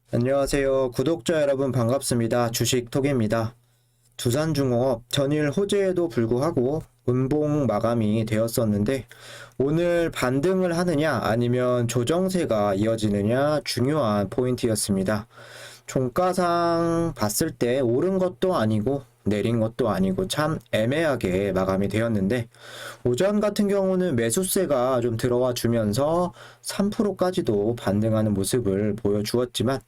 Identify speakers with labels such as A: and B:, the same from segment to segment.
A: 안녕하세요. 구독자 여러분 반갑습니다. 주식톡입니다. 두산중공업 전일 호재에도 불구하고 운봉 마감이 되었었는데 오늘 반등을 하느냐 아니면 조정세가 이어지느냐 중요한 포인트였습니다. 종가상 봤을 때 오른 것도 아니고 내린 것도 아니고 참 애매하게 마감이 되었는데 오전 같은 경우는 매수세가 좀 들어와 주면서 3%까지도 반등하는 모습을 보여주었지만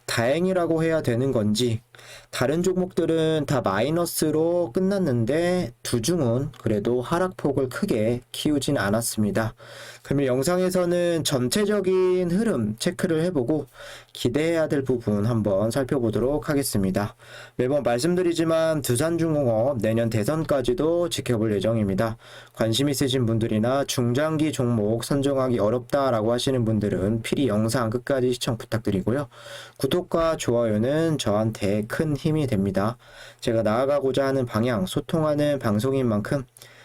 A: 다행이라고 해야 되는 건지 다른 종목들은 다 마이너스로 끝났는데 두중은 그래도 하락폭을 크게 키우진 않았습니다. 그러면 영상에서는 전체적인 흐름 체크를 해보고 기대해야 될 부분 한번 살펴보도록 하겠습니다. 매번 말씀드리지만 두산중공업 내년 대선까지도 지켜볼 예정입니다. 관심 있으신 분들이나 중장기 종목 선정하기 어렵다라고 하시는 분들은 필히 영상 끝까지 시청 부탁드리고요. 구독과 좋아요는 저한테 큰 힘이 됩니다. 제가 나아가고자 하는 방향, 소통하는 방송인 만큼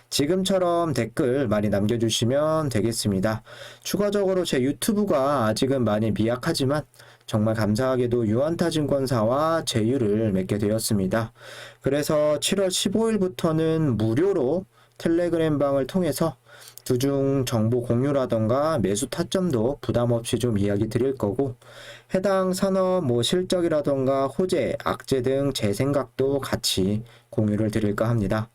A: 지금처럼 댓글 많이 남겨주시면 되겠습니다. 추가적으로 제 유튜브가 아직은 많이 미약하지만 정말 감사하게도 유한타증권사와 제휴를 맺게 되었습니다. 그래서 7월 15일부터는 무료로 텔레그램 방을 통해서 두중 정보 공유라던가 매수 타점도 부담 없이 좀 이야기 드릴 거고 해당 산업 실적이라던가 호재, 악재 등 제 생각도 같이 공유를 드릴까 합니다.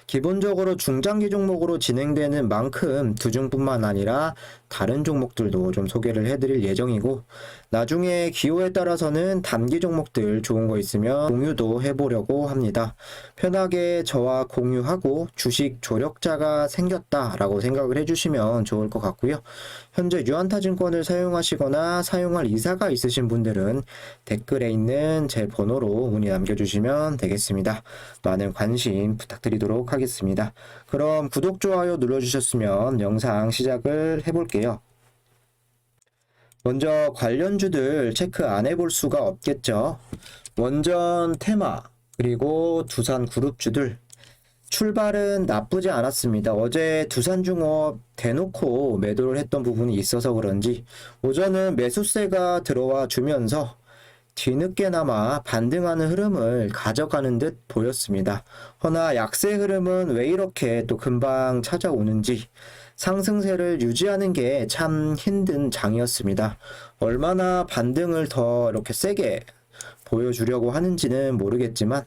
A: 기본적으로 중장기 종목으로 진행되는 만큼 두중뿐만 아니라 다른 종목들도 좀 소개를 해드릴 예정이고 나중에 기호에 따라서는 단기 종목들 좋은 거 있으면 공유도 해보려고 합니다. 편하게 저와 공유하고 주식 조력자가 생겼다라고 생각을 해주시면 좋을 것 같고요. 현재 유한타증권을 사용하시거나 사용할 의사가 있으신 분들은 댓글에 있는 제 번호로 문의 남겨주시면 되겠습니다. 많은 관심 부탁드리도록 하겠습니다. 그럼 구독, 좋아요 눌러주셨으면 영상 시작을 해볼게요. 먼저 관련주들 체크 안 해볼 수가 없겠죠. 원전 테마 그리고 두산 그룹주들 출발은 나쁘지 않았습니다. 어제 두산중업 대놓고 매도를 했던 부분이 있어서 그런지 오전은 매수세가 들어와 주면서 뒤늦게나마 반등하는 흐름을 가져가는 듯 보였습니다. 허나 약세 흐름은 왜 이렇게 또 금방 찾아오는지 상승세를 유지하는 게 참 힘든 장이었습니다. 얼마나 반등을 더 이렇게 세게 보여주려고 하는지는 모르겠지만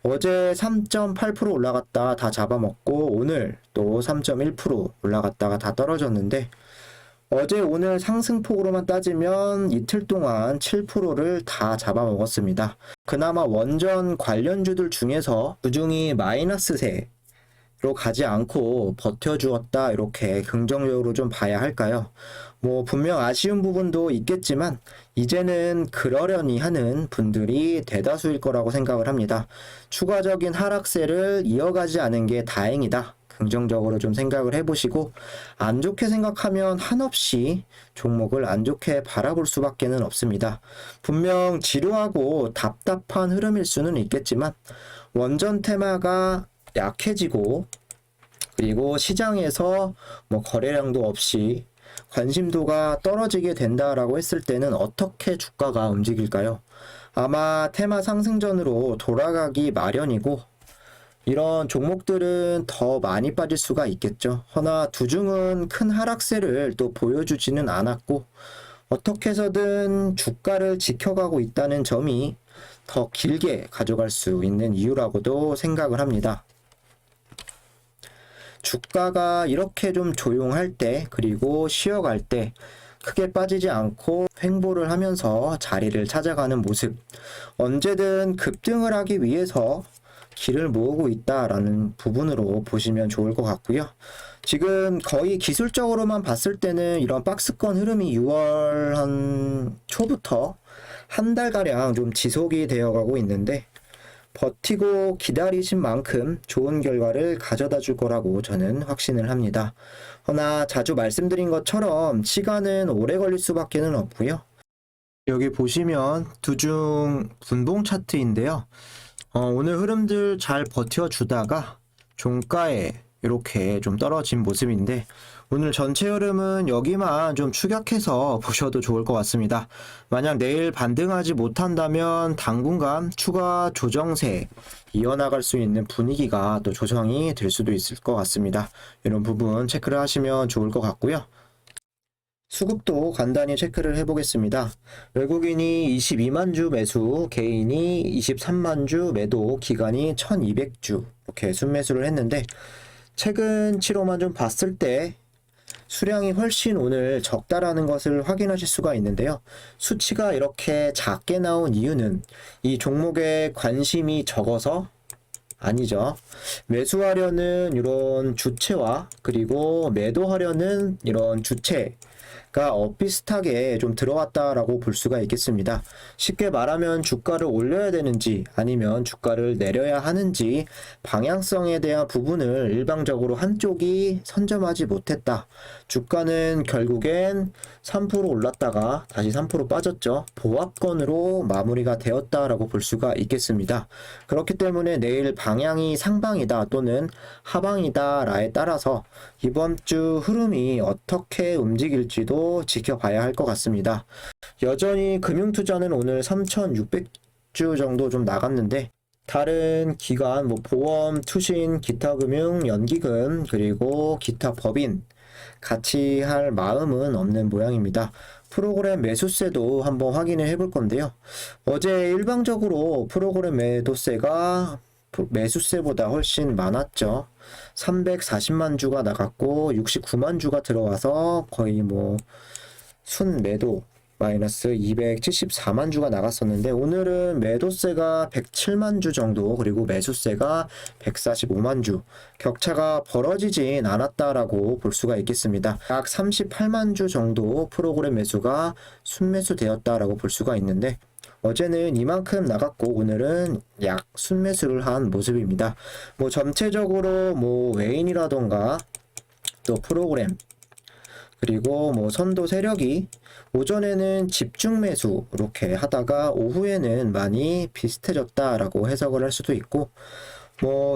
A: 어제 3.8% 올라갔다 다 잡아먹고 오늘 또 3.1% 올라갔다가 다 떨어졌는데 어제 오늘 상승폭으로만 따지면 이틀 동안 7%를 다 잡아먹었습니다. 그나마 원전 관련주들 중에서 그중이 마이너스세로 가지 않고 버텨주었다 이렇게 긍정적으로 좀 봐야 할까요? 분명 아쉬운 부분도 있겠지만 이제는 그러려니 하는 분들이 대다수일 거라고 생각을 합니다. 추가적인 하락세를 이어가지 않은 게 다행이다. 긍정적으로 좀 생각을 해보시고 안 좋게 생각하면 한없이 종목을 안 좋게 바라볼 수밖에는 없습니다. 분명 지루하고 답답한 흐름일 수는 있겠지만 원전 테마가 약해지고 그리고 시장에서 거래량도 없이 관심도가 떨어지게 된다라고 했을 때는 어떻게 주가가 움직일까요? 아마 테마 상승전으로 돌아가기 마련이고 이런 종목들은 더 많이 빠질 수가 있겠죠. 허나 두중은 큰 하락세를 또 보여주지는 않았고 어떻게 해서든 주가를 지켜가고 있다는 점이 더 길게 가져갈 수 있는 이유라고도 생각을 합니다. 주가가 이렇게 좀 조용할 때 그리고 쉬어갈 때 크게 빠지지 않고 횡보를 하면서 자리를 찾아가는 모습 언제든 급등을 하기 위해서 길을 모으고 있다라는 부분으로 보시면 좋을 것 같고요. 지금 거의 기술적으로만 봤을 때는 이런 박스권 흐름이 6월 한 초부터 한 달가량 좀 지속이 되어 가고 있는데 버티고 기다리신 만큼 좋은 결과를 가져다 줄 거라고 저는 확신을 합니다. 허나 자주 말씀드린 것처럼 시간은 오래 걸릴 수밖에는 없고요. 여기 보시면 두중 분봉 차트인데요. 오늘 흐름들 잘 버텨주다가 종가에 이렇게 좀 떨어진 모습인데 오늘 전체 흐름은 여기만 좀 추격해서 보셔도 좋을 것 같습니다. 만약 내일 반등하지 못한다면 당분간 추가 조정세 이어나갈 수 있는 분위기가 또 조성이 될 수도 있을 것 같습니다. 이런 부분 체크를 하시면 좋을 것 같고요. 수급도 간단히 체크를 해보겠습니다. 외국인이 22만 주 매수, 개인이 23만 주 매도, 기간이 1200주 이렇게 순매수를 했는데 최근 치로만 좀 봤을 때 수량이 훨씬 오늘 적다라는 것을 확인하실 수가 있는데요. 수치가 이렇게 작게 나온 이유는 이 종목에 관심이 적어서 아니죠. 매수하려는 이런 주체와 그리고 매도하려는 이런 주체 가 비슷하게 좀 들어왔다라고 볼 수가 있겠습니다. 쉽게 말하면 주가를 올려야 되는지 아니면 주가를 내려야 하는지 방향성에 대한 부분을 일방적으로 한쪽이 선점하지 못했다. 주가는 결국엔 3% 올랐다가 다시 3% 빠졌죠. 보합권으로 마무리가 되었다라고 볼 수가 있겠습니다. 그렇기 때문에 내일 방향이 상방이다 또는 하방이다라에 따라서 이번 주 흐름이 어떻게 움직일지도 지켜봐야 할 것 같습니다. 여전히 금융투자는 오늘 3,600주 정도 좀 나갔는데 다른 기관, 보험, 투신, 기타금융, 연기금, 그리고 기타 법인 같이 할 마음은 없는 모양입니다. 프로그램 매수세도 한번 확인을 해볼 건데요. 어제 일방적으로 프로그램 매도세가 매수세보다 훨씬 많았죠. 340만 주가 나갔고 69만 주가 들어와서 거의 순매도 마이너스 274만 주가 나갔었는데 오늘은 매도세가 107만 주 정도 그리고 매수세가 145만 주 격차가 벌어지진 않았다라고 볼 수가 있겠습니다. 약 38만 주 정도 프로그램 매수가 순매수 되었다라고 볼 수가 있는데 어제는 이만큼 나갔고 오늘은 약 순매수를 한 모습입니다. 전체적으로 외인이라던가 또 프로그램 그리고 선도 세력이 오전에는 집중 매수 이렇게 하다가 오후에는 많이 비슷해졌다라고 해석을 할 수도 있고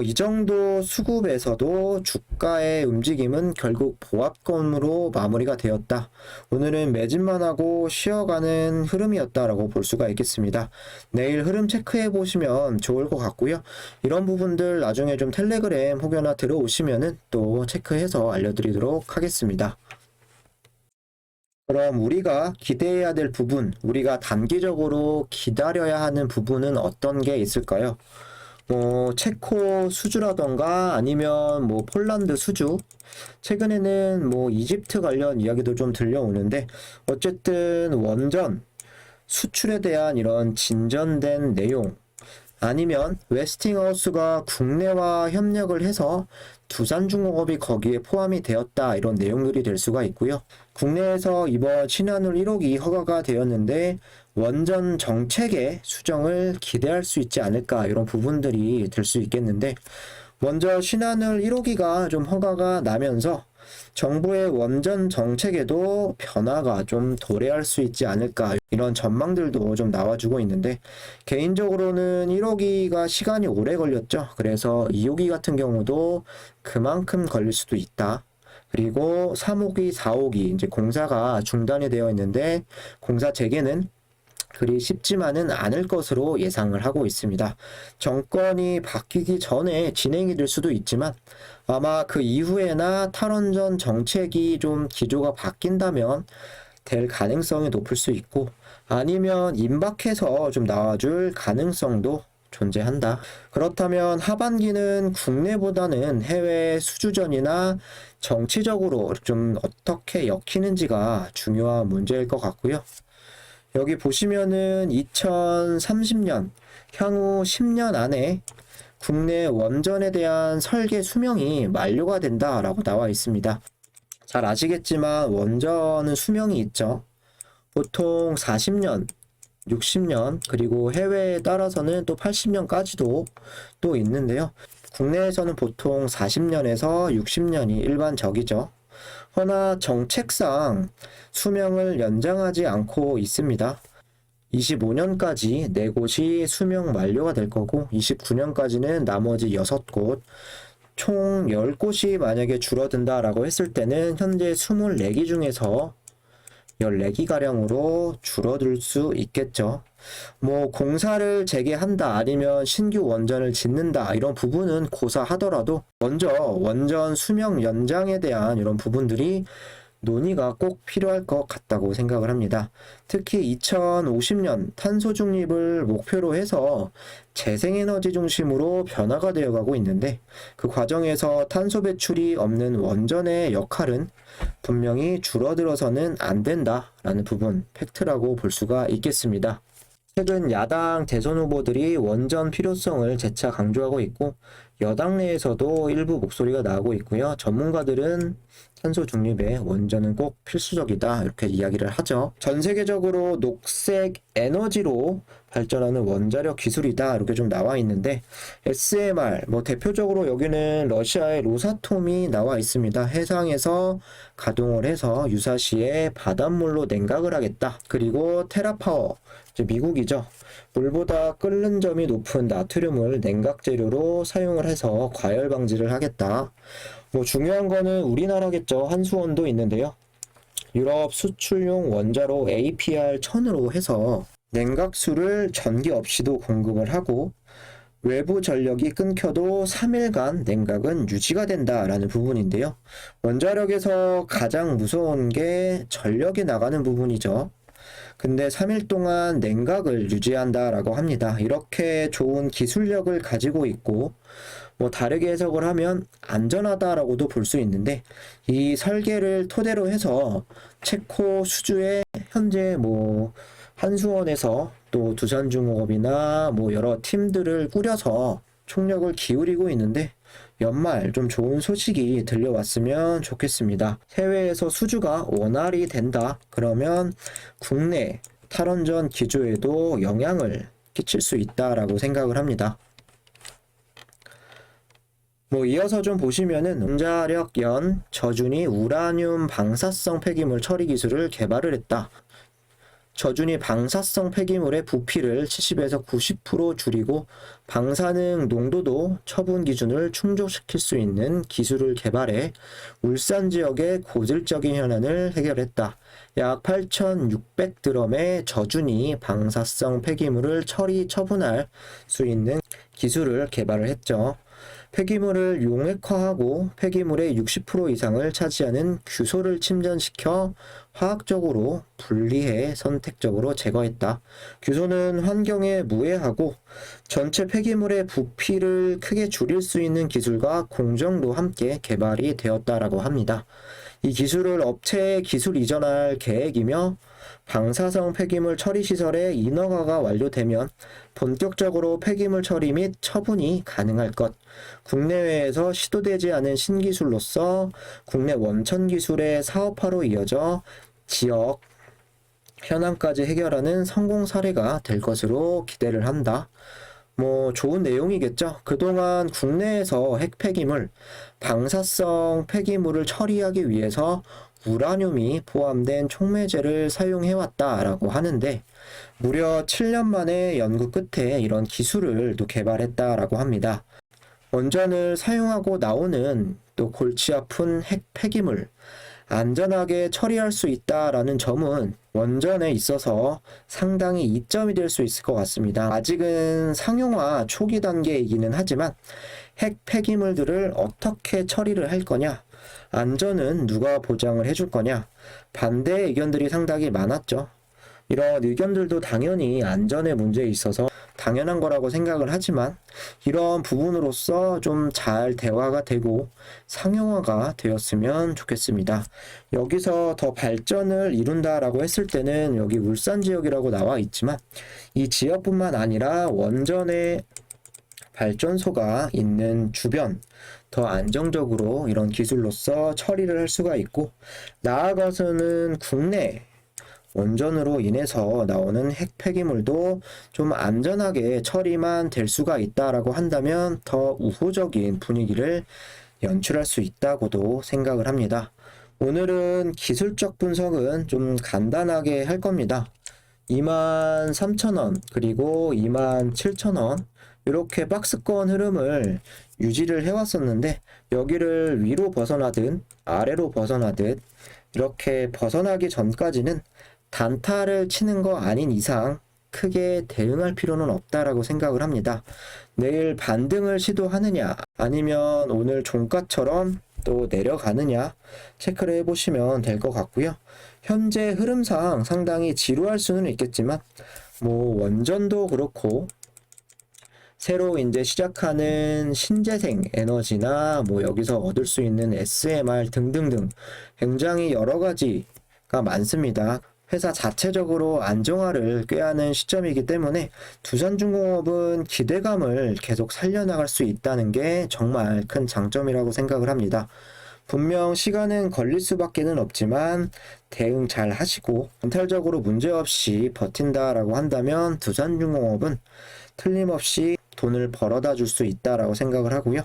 A: 이 정도 수급에서도 주가의 움직임은 결국 보합권으로 마무리가 되었다. 오늘은 매집만 하고 쉬어가는 흐름이었다라고 볼 수가 있겠습니다. 내일 흐름 체크해 보시면 좋을 것 같고요. 이런 부분들 나중에 좀 텔레그램 혹여나 들어오시면은 또 체크해서 알려드리도록 하겠습니다. 그럼 우리가 기대해야 될 부분, 우리가 단기적으로 기다려야 하는 부분은 어떤 게 있을까요? 체코 수주라던가 아니면 폴란드 수주 최근에는 이집트 관련 이야기도 좀 들려오는데 어쨌든 원전 수출에 대한 이런 진전된 내용 아니면 웨스팅하우스가 국내와 협력을 해서 두산중공업이 거기에 포함이 되었다 이런 내용들이 될 수가 있고요. 국내에서 이번 신한울 1호기 허가가 되었는데 원전 정책의 수정을 기대할 수 있지 않을까 이런 부분들이 될 수 있겠는데 먼저 신한울 1호기가 좀 허가가 나면서 정부의 원전 정책에도 변화가 좀 도래할 수 있지 않을까 이런 전망들도 좀 나와주고 있는데 개인적으로는 1호기가 시간이 오래 걸렸죠. 그래서 2호기 같은 경우도 그만큼 걸릴 수도 있다. 그리고 3호기, 4호기 이제 공사가 중단이 되어 있는데 공사 재개는 그리 쉽지만은 않을 것으로 예상을 하고 있습니다. 정권이 바뀌기 전에 진행이 될 수도 있지만 아마 그 이후에나 탈원전 정책이 좀 기조가 바뀐다면 될 가능성이 높을 수 있고 아니면 임박해서 좀 나와줄 가능성도 존재한다. 그렇다면 하반기는 국내보다는 해외 수주전이나 정치적으로 좀 어떻게 엮이는지가 중요한 문제일 것 같고요. 여기 보시면은 2030년 향후 10년 안에 국내 원전에 대한 설계 수명이 만료가 된다라고 나와 있습니다. 잘 아시겠지만 원전은 수명이 있죠. 보통 40년, 60년, 그리고 해외에 따라서는 또 80년까지도 또 있는데요. 국내에서는 보통 40년에서 60년이 일반적이죠. 허나 정책상 수명을 연장하지 않고 있습니다. 25년까지 4곳이 수명 만료가 될 거고 29년까지는 나머지 6곳 총 10곳이 만약에 줄어든다라고 했을 때는 현재 24기 중에서 14기가량으로 줄어들 수 있겠죠. 뭐 공사를 재개한다 아니면 신규 원전을 짓는다 이런 부분은 고사하더라도 먼저 원전 수명 연장에 대한 이런 부분들이 논의가 꼭 필요할 것 같다고 생각을 합니다. 특히 2050년 탄소 중립을 목표로 해서 재생에너지 중심으로 변화가 되어가고 있는데 그 과정에서 탄소 배출이 없는 원전의 역할은 분명히 줄어들어서는 안 된다라는 부분 팩트라고 볼 수가 있겠습니다. 최근 야당 대선 후보들이 원전 필요성을 재차 강조하고 있고 여당 내에서도 일부 목소리가 나오고 있고요. 전문가들은 탄소 중립에 원전은 꼭 필수적이다 이렇게 이야기를 하죠. 전 세계적으로 녹색 에너지로 발전하는 원자력 기술이다 이렇게 좀 나와 있는데 SMR 뭐 대표적으로 여기는 러시아의 로사톰이 나와 있습니다. 해상에서 가동을 해서 유사시에 바닷물로 냉각을 하겠다. 그리고 테라파워 미국이죠. 물보다 끓는 점이 높은 나트륨을 냉각 재료로 사용을 해서 과열 방지를 하겠다. 뭐 중요한 거는 우리나라겠죠. 한수원도 있는데요. 유럽 수출용 원자로 APR1000으로 해서 냉각수를 전기 없이도 공급을 하고 외부 전력이 끊겨도 3일간 냉각은 유지가 된다라는 부분인데요. 원자력에서 가장 무서운 게 전력이 나가는 부분이죠. 근데 3일 동안 냉각을 유지한다라고 합니다. 이렇게 좋은 기술력을 가지고 있고 뭐 다르게 해석을 하면 안전하다라고도 볼 수 있는데 이 설계를 토대로 해서 체코 수주에 현재 뭐 한수원에서 또 두산중공업이나 뭐 여러 팀들을 꾸려서 총력을 기울이고 있는데 연말 좀 좋은 소식이 들려왔으면 좋겠습니다. 해외에서 수주가 원활히 된다 그러면 국내 탈원전 기조에도 영향을 끼칠 수 있다라고 생각을 합니다. 뭐 이어서 좀 보시면은 원자력연 저준위 우라늄 방사성 폐기물 처리 기술을 개발을 했다. 저준위 방사성 폐기물의 부피를 70에서 90% 줄이고 방사능 농도도 처분 기준을 충족시킬 수 있는 기술을 개발해 울산 지역의 고질적인 현안을 해결했다. 약 8,600드럼의 저준위 방사성 폐기물을 처분할 수 있는 기술을 개발을 했죠. 폐기물을 용액화하고 폐기물의 60% 이상을 차지하는 규소를 침전시켜 화학적으로 분리해 선택적으로 제거했다. 규소는 환경에 무해하고 전체 폐기물의 부피를 크게 줄일 수 있는 기술과 공정도 함께 개발이 되었다라고 합니다. 이 기술을 업체에 기술 이전할 계획이며 방사성 폐기물 처리 시설의 인허가가 완료되면 본격적으로 폐기물 처리 및 처분이 가능할 것. 국내외에서 시도되지 않은 신기술로서 국내 원천 기술의 사업화로 이어져 지역 현안까지 해결하는 성공 사례가 될 것으로 기대를 한다. 뭐 좋은 내용이겠죠. 그동안 국내에서 핵 폐기물, 방사성 폐기물을 처리하기 위해서 우라늄이 포함된 촉매제를 사용해왔다라고 하는데 무려 7년 만에 연구 끝에 이런 기술을 또 개발했다라고 합니다. 원전을 사용하고 나오는 또 골치 아픈 핵 폐기물 안전하게 처리할 수 있다라는 점은 원전에 있어서 상당히 이점이 될 수 있을 것 같습니다. 아직은 상용화 초기 단계이기는 하지만 핵 폐기물들을 어떻게 처리를 할 거냐, 안전은 누가 보장을 해줄 거냐, 반대 의견들이 상당히 많았죠. 이런 의견들도 당연히 안전의 문제에 있어서 당연한 거라고 생각을 하지만 이런 부분으로서 좀 잘 대화가 되고 상용화가 되었으면 좋겠습니다. 여기서 더 발전을 이룬다라고 했을 때는 여기 울산 지역이라고 나와 있지만 이 지역뿐만 아니라 원전의 발전소가 있는 주변 더 안정적으로 이런 기술로서 처리를 할 수가 있고 나아가서는 국내 원전으로 인해서 나오는 핵 폐기물도 좀 안전하게 처리만 될 수가 있다라고 한다면 더 우호적인 분위기를 연출할 수 있다고도 생각을 합니다. 오늘은 기술적 분석은 좀 간단하게 할 겁니다. 23,000원 그리고 27,000원 이렇게 박스권 흐름을 유지를 해왔었는데 여기를 위로 벗어나든 아래로 벗어나든 이렇게 벗어나기 전까지는 단타를 치는 거 아닌 이상 크게 대응할 필요는 없다라고 생각을 합니다. 내일 반등을 시도하느냐 아니면 오늘 종가처럼 또 내려가느냐 체크를 해보시면 될 것 같고요. 현재 흐름상 상당히 지루할 수는 있겠지만 뭐 원전도 그렇고 새로 이제 시작하는 신재생 에너지나 뭐 여기서 얻을 수 있는 SMR 등등등 굉장히 여러 가지가 많습니다. 회사 자체적으로 안정화를 꾀하는 시점이기 때문에 두산중공업은 기대감을 계속 살려나갈 수 있다는 게 정말 큰 장점이라고 생각을 합니다. 분명 시간은 걸릴 수밖에는 없지만 대응 잘 하시고 멘탈적으로 문제없이 버틴다라고 한다면 두산중공업은 틀림없이 돈을 벌어다 줄 수 있다라고 생각을 하고요.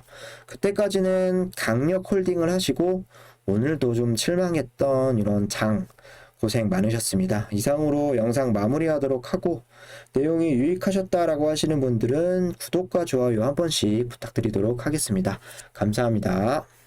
A: 그때까지는 강력 홀딩을 하시고 오늘도 좀 실망했던 이런 장 고생 많으셨습니다. 이상으로 영상 마무리하도록 하고 내용이 유익하셨다라고 하시는 분들은 구독과 좋아요 한 번씩 부탁드리도록 하겠습니다. 감사합니다.